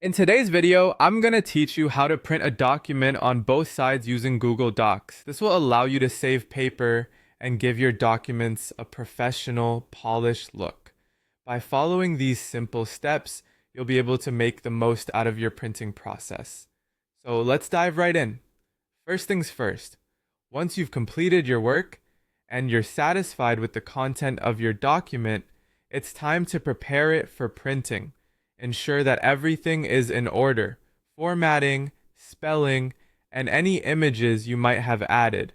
In today's video, I'm going to teach you how to print a document on both sides using Google Docs. This will allow you to save paper and give your documents a professional, polished look. By following these simple steps, you'll be able to make the most out of your printing process. So let's dive right in. First things first, once you've completed your work and you're satisfied with the content of your document, it's time to prepare it for printing. Ensure that everything is in order, formatting, spelling, and any images you might have added.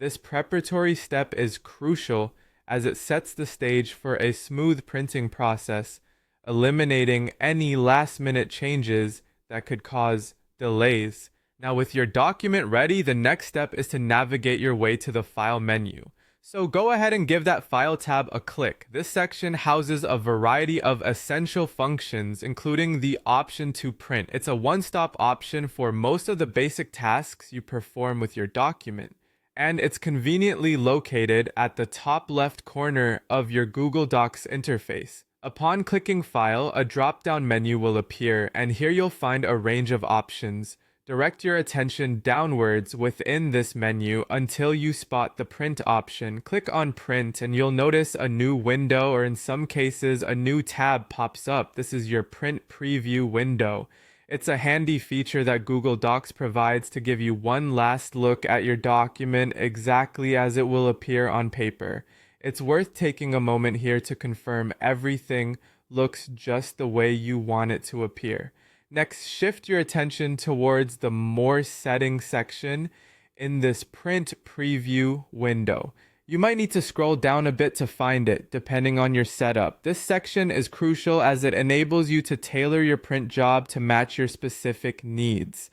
This preparatory step is crucial as it sets the stage for a smooth printing process, eliminating any last-minute changes that could cause delays. Now, with your document ready, the next step is to navigate your way to the File menu. So go ahead and give that File tab a click. This section houses a variety of essential functions, including the option to print. It's a one-stop option for most of the basic tasks you perform with your document. And it's conveniently located at the top left corner of your Google Docs interface. Upon clicking File, a drop-down menu will appear, and here you'll find a range of options. Direct your attention downwards within this menu until you spot the print option. Click on print and you'll notice a new window, or in some cases a new tab pops up. This is your print preview window. It's a handy feature that Google Docs provides to give you one last look at your document exactly as it will appear on paper. It's worth taking a moment here to confirm everything looks just the way you want it to appear. Next, shift your attention towards the More Settings section in this print preview window. You might need to scroll down a bit to find it, depending on your setup. This section is crucial as it enables you to tailor your print job to match your specific needs.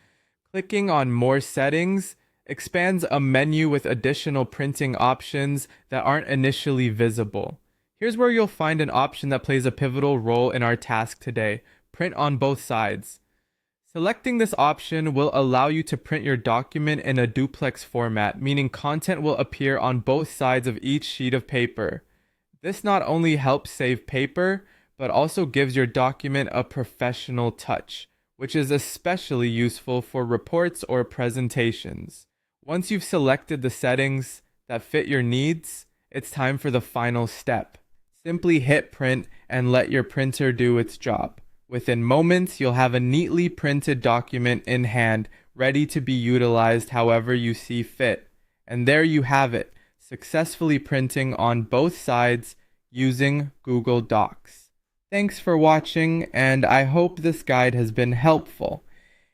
Clicking on More Settings expands a menu with additional printing options that aren't initially visible. Here's where you'll find an option that plays a pivotal role in our task today: print on both sides. Selecting this option will allow you to print your document in a duplex format, meaning content will appear on both sides of each sheet of paper. This not only helps save paper, but also gives your document a professional touch, which is especially useful for reports or presentations. Once you've selected the settings that fit your needs, it's time for the final step. Simply hit print and let your printer do its job. Within moments, you'll have a neatly printed document in hand, ready to be utilized however you see fit. And there you have it, successfully printing on both sides using Google Docs. Thanks for watching, and I hope this guide has been helpful.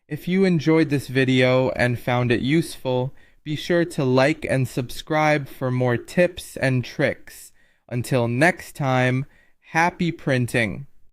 If you enjoyed this video and found it useful, be sure to like and subscribe for more tips and tricks. Until next time, happy printing!